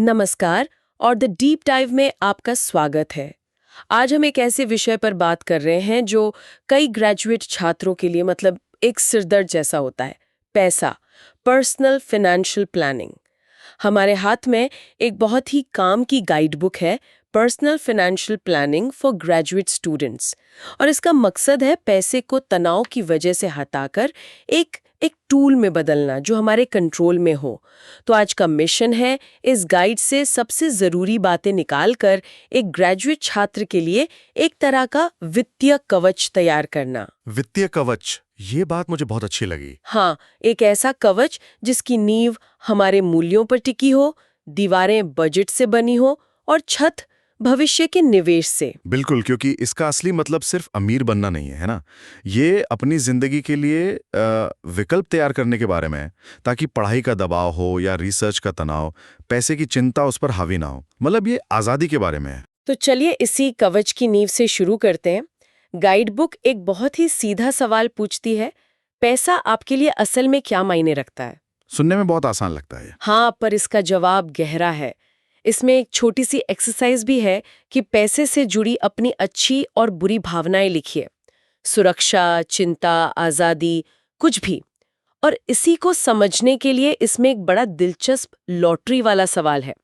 नमस्कार और the deep dive में आपका स्वागत है। आज हम एक ऐसे विषय पर बात कर रहे हैं जो कई ग्रेजुएट छात्रों के लिए मतलब एक सिरदर्द जैसा होता है। पैसा, पर्सनल फाइनेंशियल प्लानिंग। हमारे हाथ में एक बहुत ही काम की गाइड बुक है, personal financial planning for graduate students, और इसका मकसद है पैसे को तनाव की वजह से हटाकर एक टूल में बदलना जो हमारे कंट्रोल में हो। तो आज का मिशन है इस गाइड से सबसे ज़रूरी बातें निकालकर एक ग्रेजुएट छात्र के लिए एक तरह का वित्तीय कवच तैयार करना। वित्तीय कवच, ये बात मुझे बहुत अच्छी लगी। हाँ, एक ऐसा कवच जिसकी नींव हमारे मूल्यों पर टिकी हो, दीवारें बजट से बनी हो और छत भविष्य के निवेश से। बिल्कुल, क्योंकि इसका असली मतलब सिर्फ अमीर बनना नहीं है ना। ये अपनी जिंदगी के लिए विकल्प तैयार करने के बारे में है, ताकि पढ़ाई का दबाव हो या रिसर्च का तनाव, पैसे की चिंता उस पर हावी ना हो। मतलब ये आज़ादी के बारे में है। तो चलिए इसी कवच की नींव से शुरू करते हैं। गाइड बुक एक बहुत ही सीधा सवाल पूछती है, पैसा आपके लिए असल में क्या मायने रखता है? सुनने में बहुत आसान लगता है। हाँ, पर इसका जवाब गहरा है। इसमें एक छोटी सी एक्सरसाइज भी है कि पैसे से जुड़ी अपनी अच्छी और बुरी भावनाएं लिखिए। सुरक्षा, चिंता, आज़ादी, कुछ भी। और इसी को समझने के लिए इसमें एक बड़ा दिलचस्प लॉटरी वाला सवाल है।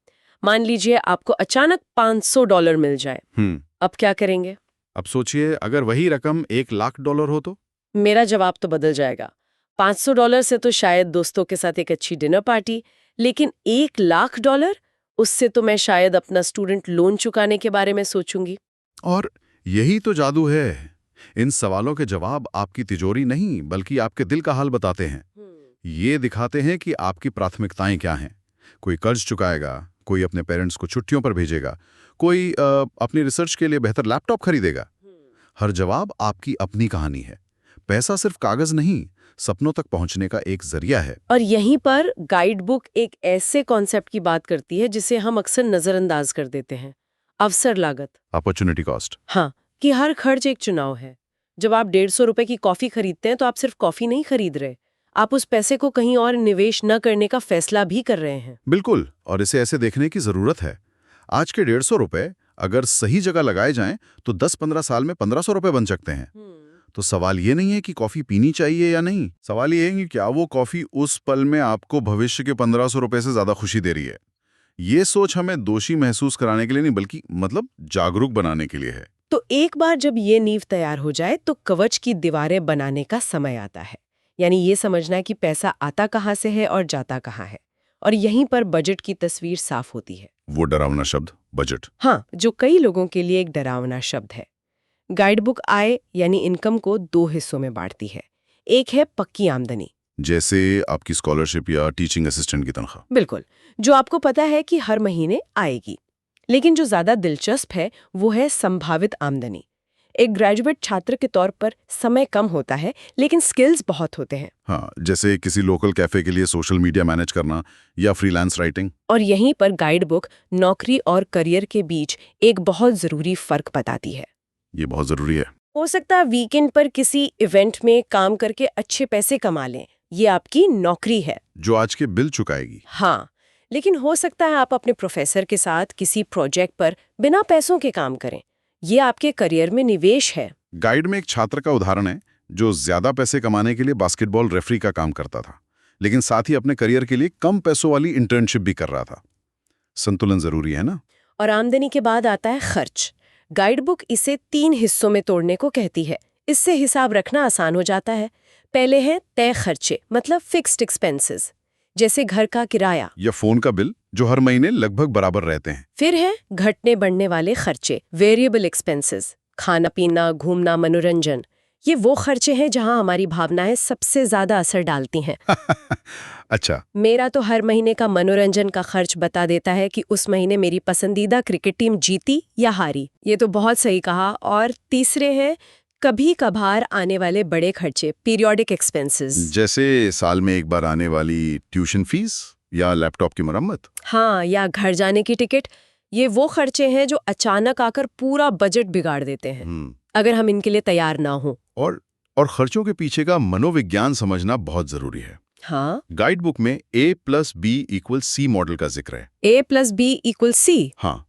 मान लीजिए आपको अचानक $500 मिल जाए। अब क्या करेंगे? अब सोचिए, अगर वही रकम $1,00,000 हो तो? मेरा जवाब तो बदल जाएगा। $500 से तो शायद दोस्तों के साथ एक अच्छी डिनर पार्टी, लेकिन $1,00,000, उससे तो मैं शायद अपना स्टूडेंट लोन चुकाने के बारे में सोचूंगी। और यही तो जादू है। इन सवालों के जवाब आपकी तिजोरी नहीं, बल्कि आपके दिल का हाल बताते हैं। ये दिखाते हैं कि आपकी प्राथमिकताएं क्या हैं। कोई कर्ज चुकाएगा, कोई अपने पेरेंट्स को छुट्टियों पर भेजेगा, कोई अपनी रिसर्च के लिए बेहतर लैपटॉप खरीदेगा। हर जवाब आपकी अपनी कहानी है। पैसा सिर्फ कागज नहीं, सपनों तक पहुंचने का एक जरिया है। और यहीं पर गाइड बुक एक ऐसे कॉन्सेप्ट की बात करती है जिसे हम अक्सर नजरअंदाज कर देते हैं, अवसर लागत। Opportunity cost. हाँ, कि हर खर्च एक चुनाव है। जब आप ₹150 की कॉफी खरीदते हैं तो आप सिर्फ कॉफी नहीं खरीद रहे, आप उस पैसे को कहीं और निवेश न करने का फैसला भी कर रहे हैं। बिल्कुल, और इसे ऐसे देखने की जरूरत है। आज के ₹150 अगर सही जगह लगाए जाएं तो 10-15 साल में ₹1,500 बन सकते हैं। तो सवाल ये नहीं है कि कॉफी पीनी चाहिए या नहीं, सवाल ये है कि क्या वो कॉफी उस पल में आपको भविष्य के ₹1,500 से ज्यादा खुशी दे रही है। ये सोच हमें दोषी महसूस कराने के लिए नहीं, बल्कि मतलब जागरूक बनाने के लिए है। तो एक बार जब ये नींव तैयार हो जाए तो कवच की दीवारें बनाने का समय आता है। यानी ये समझना कि पैसा आता कहाँ से है और जाता कहाँ है। और यहीं पर बजट की तस्वीर साफ होती है। वो डरावना शब्द बजट। हाँ, जो कई लोगों के लिए एक डरावना शब्द है। गाइड बुक आय यानी इनकम को 2 हिस्सों में बांटती है। एक है पक्की आमदनी, जैसे आपकी स्कॉलरशिप या टीचिंग असिस्टेंट की तनख्वाह। बिल्कुल, जो आपको पता है कि हर महीने आएगी। लेकिन जो ज्यादा दिलचस्प है वो है संभावित आमदनी। एक ग्रेजुएट छात्र के तौर पर समय कम होता है लेकिन स्किल्स बहुत होते हैं। हाँ, जैसे किसी लोकल कैफे के लिए सोशल मीडिया मैनेज करना या फ्रीलांस राइटिंग। और यहीं पर गाइड बुक नौकरी और करियर के बीच एक बहुत जरूरी फर्क बताती है। ये बहुत जरूरी है। हो सकता है वीकेंड पर किसी इवेंट में काम करके अच्छे पैसे कमा लें, ये आपकी नौकरी है जो आज के बिल चुकाएगी। हाँ, लेकिन हो सकता है आप अपने प्रोफेसर के साथ किसी प्रोजेक्ट पर बिना पैसों के काम करें, ये आपके करियर में निवेश है। गाइड में एक छात्र का उदाहरण है जो ज्यादा पैसे कमाने के लिए बास्केटबॉल रेफरी का काम करता था, लेकिन साथ ही अपने करियर के लिए कम पैसों वाली इंटर्नशिप भी कर रहा था। संतुलन जरूरी है ना। और आमदनी के बाद आता है खर्च। गाइड बुक इसे 3 हिस्सों में तोड़ने को कहती है। इससे हिसाब रखना आसान हो जाता है। पहले है तय खर्चे, मतलब फिक्स्ड एक्सपेंसेस, जैसे घर का किराया या फोन का बिल, जो हर महीने लगभग बराबर रहते हैं। फिर है घटने बढ़ने वाले खर्चे, वेरिएबल एक्सपेंसेस, खाना पीना, घूमना, मनोरंजन। ये वो खर्चे हैं जहां हमारी भावनाएं सबसे ज्यादा असर डालती हैं। अच्छा। मेरा तो हर महीने का मनोरंजन का खर्च बता देता है कि उस महीने मेरी पसंदीदा क्रिकेट टीम जीती या हारी। ये तो बहुत सही कहा। और तीसरे हैं कभी कभार आने वाले बड़े खर्चे, पीरियोडिक एक्सपेंसेस, जैसे साल में एक बार आने वाली ट्यूशन फीस या लैपटॉप की मरम्मत। हाँ, या घर जाने की टिकट। ये वो खर्चे हैं जो अचानक आकर पूरा बजट बिगाड़ देते हैं अगर हम इनके लिए तैयार ना हो। और खर्चों के पीछे का मनोविज्ञान समझना बहुत जरूरी है। हाँ, गाइड बुक में A+B=C मॉडल का जिक्र है। A+B=C। हाँ,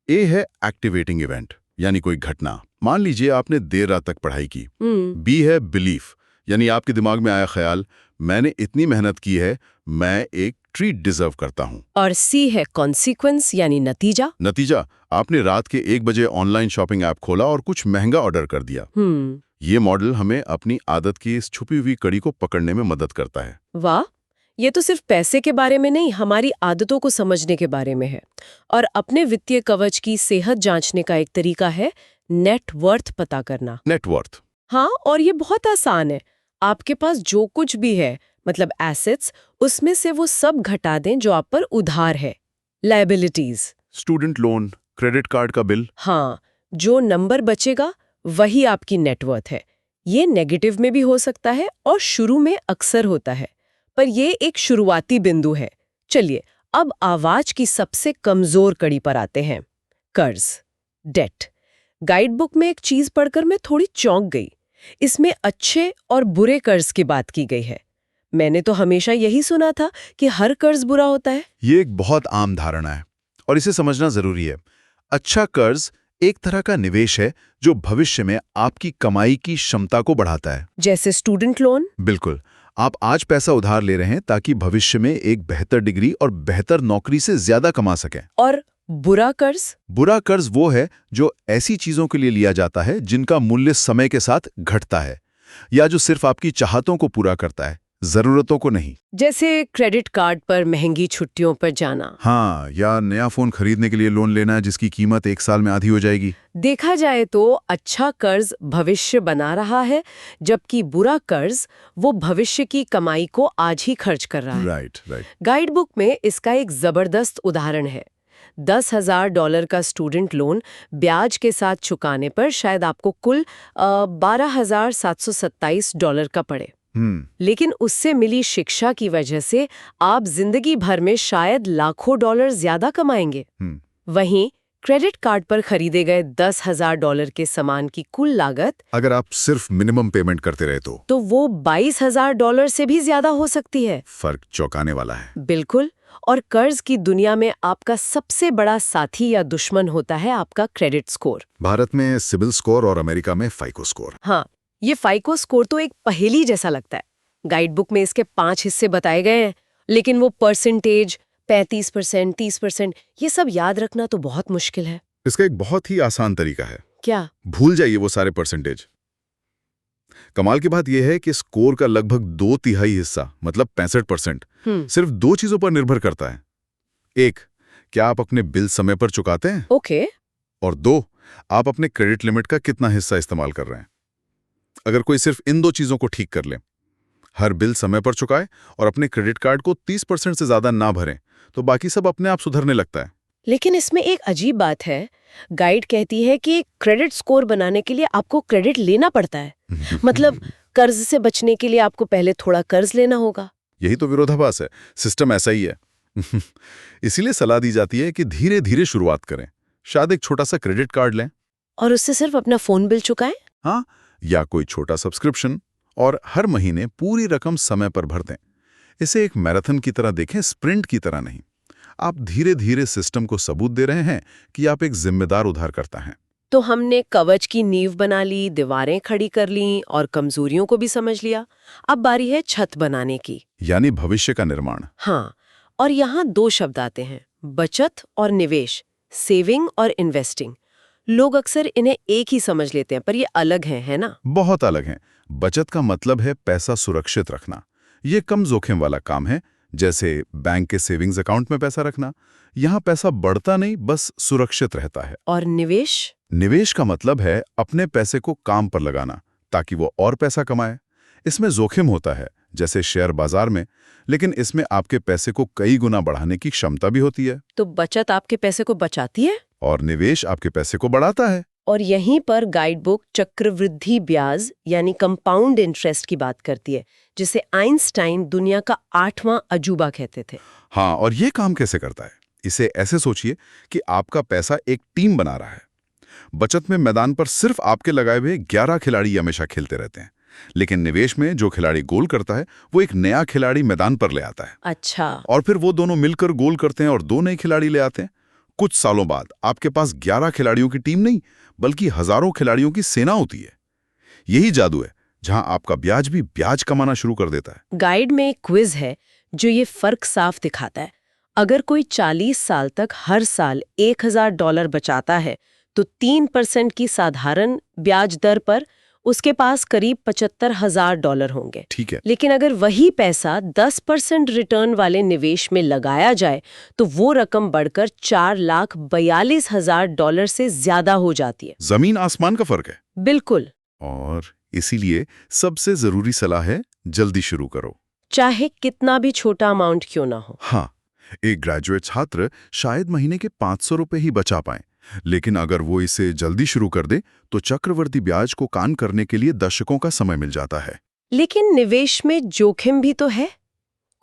ए है एक्टिवेटिंग इवेंट, यानी कोई घटना। मान लीजिए आपने देर रात तक पढ़ाई की। बी है बिलीफ, यानी आपके दिमाग में आया ख्याल, मैंने इतनी मेहनत की है, मैं एक ट्रीट डिजर्व करता हूँ। और C है कॉन्सिक्वेंस, यानी नतीजा। नतीजा, आपने रात के 1 बजे ऑनलाइन शॉपिंग ऐप खोला और कुछ महंगा ऑर्डर कर दिया। ये मॉडल हमें अपनी आदत की इस छुपी हुई कड़ी को पकड़ने में मदद करता है। वाह, ये तो सिर्फ पैसे के बारे में नहीं, हमारी आदतों को समझने के बारे में है। और अपने वित्तीय कवच की सेहत जांचने का एक तरीका है नेटवर्थ पता करना। नेटवर्थ। हाँ, और ये बहुत आसान है। आपके पास जो कुछ भी है, मतलब एसेट्स, उसमें से वो सब घटा दें जो आप पर उधार है, liabilities. Student loan, credit card का बिल। हाँ, जो नंबर बचेगा वही आपकी नेटवर्थ है। ये नेगेटिव में भी हो सकता है और शुरू में अक्सर होता है, पर ये एक शुरुआती बिंदु है। चलिए, अब आवाज की सबसे कमजोर कड़ी पर आते हैं, कर्ज, डेट। गाइड बुक में एक चीज पढ़कर मैं थोड़ी चौंक गई। इसमें अच्छे और बुरे कर्ज की बात की गई है। मैंने तो हमेशा यही सुना था कि हर कर्ज बुरा होता है। ये एक बहुत आम धारणा है और इसे समझना जरूरी है। अच्छा कर्ज एक तरह का निवेश है जो भविष्य में आपकी कमाई की क्षमता को बढ़ाता है। जैसे स्टूडेंट लोन। बिल्कुल, आप आज पैसा उधार ले रहे हैं ताकि भविष्य में एक बेहतर डिग्री और बेहतर नौकरी से ज्यादा कमा सकें। और बुरा कर्ज? बुरा कर्ज वो है जो ऐसी चीजों के लिए लिया जाता है जिनका मूल्य समय के साथ घटता है, या जो सिर्फ आपकी चाहतों को पूरा करता है, जरूरतों को नहीं। जैसे क्रेडिट कार्ड पर महंगी छुट्टियों पर जाना। हाँ, या नया फोन खरीदने के लिए लोन लेना जिसकी कीमत 1 साल में आधी हो जाएगी। देखा जाए तो अच्छा कर्ज भविष्य बना रहा है, जबकि बुरा कर्ज वो भविष्य की कमाई को आज ही खर्च कर रहा है। राइट। गाइड बुक में इसका एक जबरदस्त उदाहरण है। $10,000 का स्टूडेंट लोन ब्याज के साथ चुकाने पर शायद आपको कुल $12,727 का पड़े। लेकिन उससे मिली शिक्षा की वजह से आप जिंदगी भर में शायद लाखों डॉलर ज्यादा कमाएंगे। वहीं क्रेडिट कार्ड पर खरीदे गए $10,000 के सामान की कुल लागत, अगर आप सिर्फ मिनिमम पेमेंट करते रहे तो वो $22,000 से भी ज्यादा हो सकती है। फर्क चौंकाने वाला है। बिल्कुल। और कर्ज की दुनिया में आपका सबसे बड़ा साथी या दुश्मन होता है आपका क्रेडिट स्कोर। भारत में सिबिल स्कोर और अमेरिका में फाइको स्कोर। हाँ, ये फाइको स्कोर तो एक पहेली जैसा लगता है। गाइड बुक में इसके 5 हिस्से बताए गए हैं, लेकिन वो परसेंटेज 35%, 30%, ये सब याद रखना तो बहुत मुश्किल है। इसका एक बहुत ही आसान तरीका है। क्या? भूल जाइए वो सारे परसेंटेज। कमाल की बात यह है कि स्कोर का लगभग 2/3 हिस्सा, मतलब 65%, सिर्फ 2 चीजों पर निर्भर करता है। 1, क्या आप अपने बिल समय पर चुकाते हैं? ओके। और 2, आप अपने क्रेडिट लिमिट का कितना हिस्सा इस्तेमाल कर रहे हैं। अगर कोई सिर्फ इन 2 चीजों को ठीक कर ले, हर बिल समय पर चुकाए और अपने क्रेडिट कार्ड को 30% से ज्यादा ना भरें, तो बाकी सब अपने आप सुधरने लगता है। लेकिन इसमें एक अजीब बात है। गाइड कहती है कि क्रेडिट स्कोर बनाने के लिए आपको क्रेडिट लेना पड़ता है। मतलब कर्ज से बचने के लिए आपको पहले थोड़ा कर्ज लेना होगा। यही तो विरोधाभास है। सिस्टम ऐसा ही है। इसीलिए सलाह दी जाती है कि धीरे धीरे शुरुआत करें। शायद एक छोटा सा क्रेडिट कार्ड लें और उससे सिर्फ अपना फोन बिल चुकाएं। हाँ, या कोई छोटा सब्सक्रिप्शन, और हर महीने पूरी रकम समय पर भर दें। इसे एक मैराथन की तरह देखें, स्प्रिंट की तरह नहीं। आप धीरे धीरे सिस्टम को सबूत दे रहे हैं कि आप एक जिम्मेदार उधारकर्ता हैं। तो हमने कवच की नींव बना ली, दीवारें खड़ी कर ली और कमजोरियों को भी समझ लिया। अब बारी है छत बनाने की, यानी भविष्य का निर्माण। हाँ, और यहाँ 2 शब्द आते हैं, बचत और निवेश, सेविंग और इन्वेस्टिंग। लोग अक्सर इन्हें एक ही समझ लेते हैं, पर ये अलग हैं, है ना? बहुत अलग हैं। बचत का मतलब है पैसा सुरक्षित रखना। ये कम जोखिम वाला काम है, जैसे बैंक के सेविंग्स अकाउंट में पैसा रखना। यहाँ पैसा बढ़ता नहीं, बस सुरक्षित रहता है। और निवेश? निवेश का मतलब है अपने पैसे को काम पर लगाना ताकि वो और पैसा कमाए। इसमें जोखिम होता है, जैसे शेयर बाजार में, लेकिन इसमें आपके पैसे को कई गुना बढ़ाने की क्षमता भी होती है। तो बचत आपके पैसे को बचाती है और निवेश आपके पैसे को बढ़ाता है। और यहीं पर गाइड बुक चक्रवृद्धि ब्याज यानी कंपाउंड इंटरेस्ट की बात करती है, जिसे आइंस्टाइन दुनिया का 8वां अजूबा कहते थे। हाँ, और ये काम कैसे करता है? इसे ऐसे सोचिए कि आपका पैसा एक टीम बना रहा है। बचत में मैदान पर सिर्फ आपके लगाए हुए 11 खिलाड़ी हमेशा खेलते रहते हैं, लेकिन निवेश में जो खिलाड़ी गोल करता है वो एक नया खिलाड़ी मैदान पर ले आता है। अच्छा। और फिर वो दोनों मिलकर गोल करते हैं और 2 नए खिलाड़ी ले आते हैं। कुछ सालों बाद आपके पास 11 खिलाड़ियों की टीम नहीं बल्कि हजारों खिलाड़ियों की सेना होती है। यही जादू है जहां आपका ब्याज भी ब्याज कमाना शुरू कर देता है। गाइड में एक क्विज है जो ये फर्क साफ दिखाता है। अगर कोई 40 साल तक हर साल $1000 बचाता है तो 3% की साधारण ब्याज दर पर उसके पास करीब $75,000 होंगे। ठीक है। लेकिन अगर वही पैसा 10% रिटर्न वाले निवेश में लगाया जाए तो वो रकम बढ़कर $4,42,000 से ज्यादा हो जाती है। जमीन आसमान का फर्क है। बिल्कुल। और इसीलिए सबसे जरूरी सलाह है, जल्दी शुरू करो, चाहे कितना भी छोटा अमाउंट क्यों ना हो। हाँ, एक ग्रेजुएट छात्र शायद महीने के 500 रुपए ही बचा पाए, लेकिन अगर वो इसे जल्दी शुरू कर दे तो चक्रवर्ती ब्याज को कान करने के लिए दशकों का समय मिल जाता है। लेकिन निवेश में जोखिम भी तो है।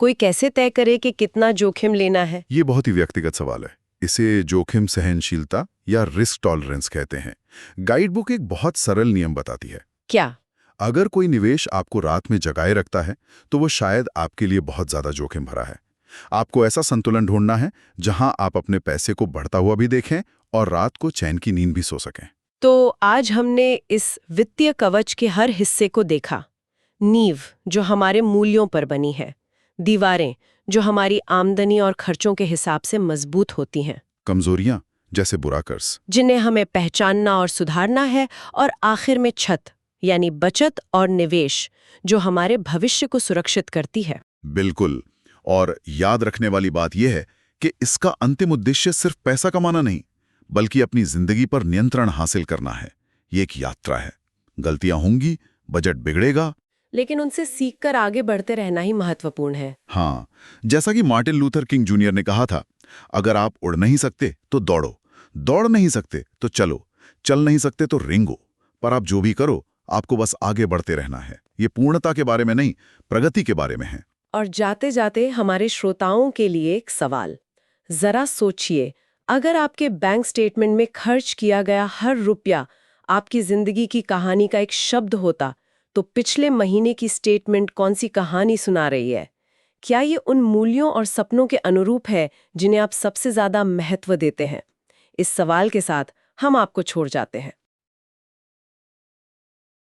कोई कैसे तय करे कि कितना जोखिम लेना है? ये बहुत ही व्यक्तिगत सवाल है। इसे जोखिम सहनशीलता या रिस्क टॉलरेंस कहते हैं। गाइड बुक एक बहुत सरल नियम बताती है। क्या? अगर कोई निवेश आपको रात में जगाए रखता है तो वो शायद आपके लिए बहुत ज्यादा जोखिम भरा है। आपको ऐसा संतुलन ढूंढना है जहां आप अपने पैसे को बढ़ता हुआ भी देखें और रात को चैन की नींद भी सो सकें। तो आज हमने इस वित्तीय कवच के हर हिस्से को देखा। नींव जो हमारे मूल्यों पर बनी है, दीवारें जो हमारी आमदनी और खर्चों के हिसाब से मजबूत होती हैं, कमजोरियां जैसे बुरा कर्ज जिन्हें हमें पहचानना और सुधारना है, और आखिर में छत यानी बचत और निवेश जो हमारे भविष्य को सुरक्षित करती है। बिल्कुल। और याद रखने वाली बात यह है कि इसका अंतिम उद्देश्य सिर्फ पैसा कमाना नहीं बल्कि अपनी जिंदगी पर नियंत्रण हासिल करना है। ये एक यात्रा है। गलतियां होंगी, बजट बिगड़ेगा, लेकिन उनसे सीखकर आगे बढ़ते रहना ही महत्वपूर्ण है। हाँ, जैसा कि मार्टिन लूथर किंग जूनियर ने कहा था, अगर आप उड़ नहीं सकते तो दौड़ो, दौड़ नहीं सकते तो चलो, चल नहीं सकते तो रेंगो, पर आप जो भी करो आपको बस आगे बढ़ते रहना है। ये पूर्णता के बारे में नहीं, प्रगति के बारे में है। और जाते जाते हमारे श्रोताओं के लिए एक सवाल। जरा सोचिए, अगर आपके बैंक स्टेटमेंट में खर्च किया गया हर रुपया आपकी जिंदगी की कहानी का एक शब्द होता, तो पिछले महीने की स्टेटमेंट कौन सी कहानी सुना रही है? क्या ये उन मूल्यों और सपनों के अनुरूप है जिन्हें आप सबसे ज्यादा महत्व देते हैं? इस सवाल के साथ हम आपको छोड़ जाते हैं।